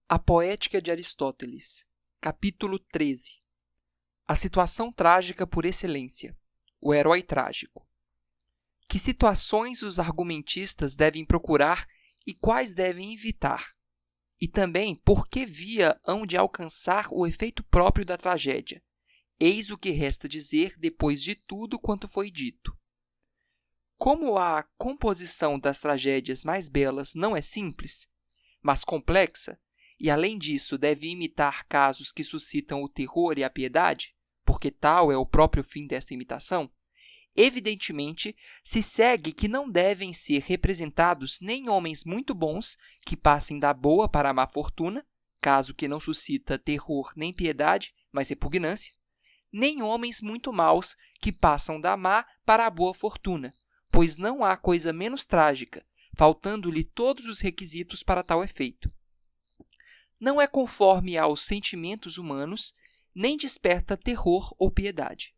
A Poética de Aristóteles, capítulo 13. A situação trágica por excelência, o herói trágico. Que situações os argumentistas devem procurar e quais devem evitar? E também por que via hão de alcançar o efeito próprio da tragédia? Eis o que resta dizer depois de tudo quanto foi dito. Como a composição das tragédias mais belas não é simples, mas complexa, e além disso deve imitar casos que suscitam o terror e a piedade, porque tal é o próprio fim desta imitação, evidentemente se segue que não devem ser representados nem homens muito bons que passem da boa para a má fortuna, caso que não suscita terror nem piedade, mas repugnância, nem homens muito maus que passam da má para a boa fortuna, pois não há coisa menos trágica, faltando-lhe todos os requisitos para tal efeito. Não é conforme aos sentimentos humanos, nem desperta terror ou piedade.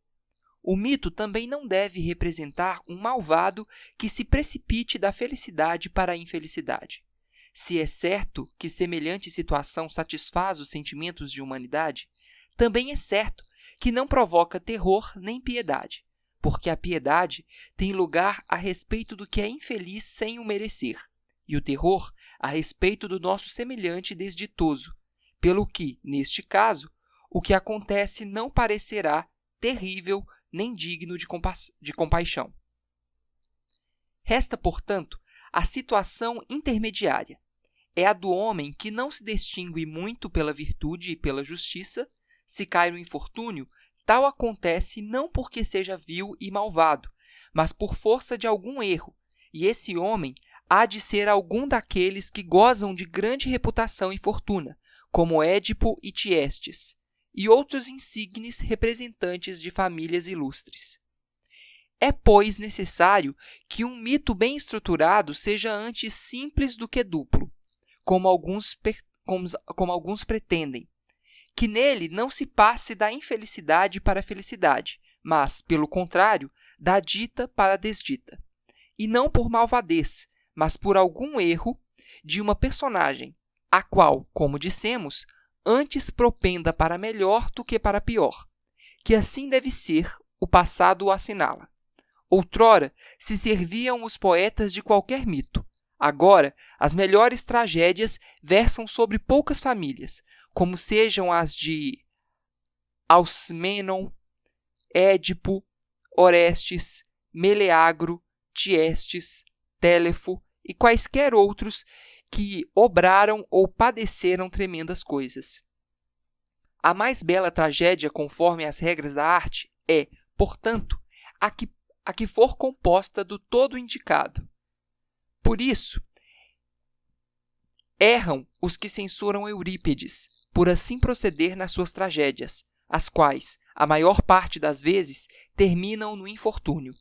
O mito também não deve representar um malvado que se precipite da felicidade para a infelicidade. Se é certo que semelhante situação satisfaz os sentimentos de humanidade, também é certo que não provoca terror nem piedade, porque a piedade tem lugar a respeito do que é infeliz sem o merecer, e o terror a respeito do nosso semelhante desditoso, pelo que, neste caso, o que acontece não parecerá terrível nem digno de compaixão. Resta, portanto, a situação intermediária. É a do homem que não se distingue muito pela virtude e pela justiça. Se cai no infortúnio, tal acontece não porque seja vil e malvado, mas por força de algum erro, e esse homem há de ser algum daqueles que gozam de grande reputação e fortuna, como Édipo e Tiestes, e outros insignes representantes de famílias ilustres. É, pois, necessário que um mito bem estruturado seja antes simples do que duplo, como alguns pretendem, que nele não se passe da infelicidade para a felicidade, mas, pelo contrário, da dita para a desdita, e não por malvadez, mas por algum erro de uma personagem, a qual, como dissemos, antes propenda para melhor do que para pior, que assim deve ser, o passado o assinala. Outrora se serviam os poetas de qualquer mito. Agora, as melhores tragédias versam sobre poucas famílias, como sejam as de Alcmenon, Édipo, Orestes, Meleagro, Tiestes, Téléfo e quaisquer outros que obraram ou padeceram tremendas coisas. A mais bela tragédia, conforme as regras da arte, é, portanto, a que for composta do todo indicado. Por isso, erram os que censuram Eurípides, por assim proceder nas suas tragédias, as quais, a maior parte das vezes, terminam no infortúnio.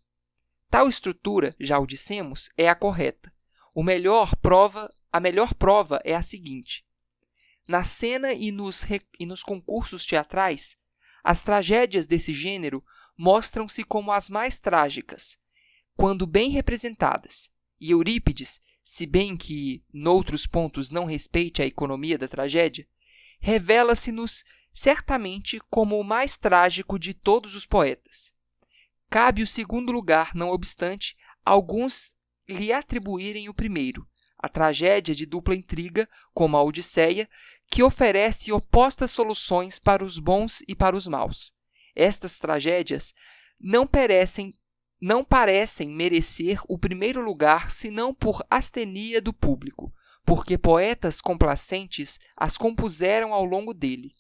Tal estrutura, já o dissemos, é a correta. A melhor prova é a seguinte. Na cena e nos concursos teatrais, as tragédias desse gênero mostram-se como as mais trágicas, quando bem representadas, e Eurípides, se bem que noutros pontos não respeite a economia da tragédia, revela-se-nos certamente como o mais trágico de todos os poetas. Cabe o segundo lugar, não obstante, alguns lhe atribuírem o primeiro, a tragédia de dupla intriga, como a Odisseia, que oferece opostas soluções para os bons e para os maus. Estas tragédias não parecem merecer o primeiro lugar senão por astenia do público, porque poetas complacentes as compuseram ao longo dele.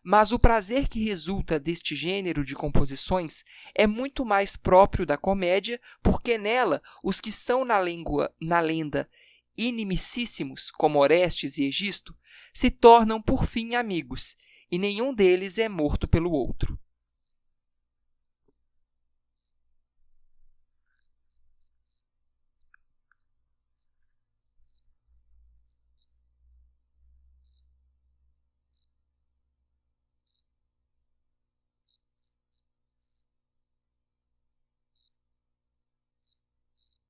Mas o prazer que resulta deste gênero de composições é muito mais próprio da comédia, porque nela os que são na lenda inimicíssimos, como Orestes e Egisto, se tornam por fim amigos, e nenhum deles é morto pelo outro.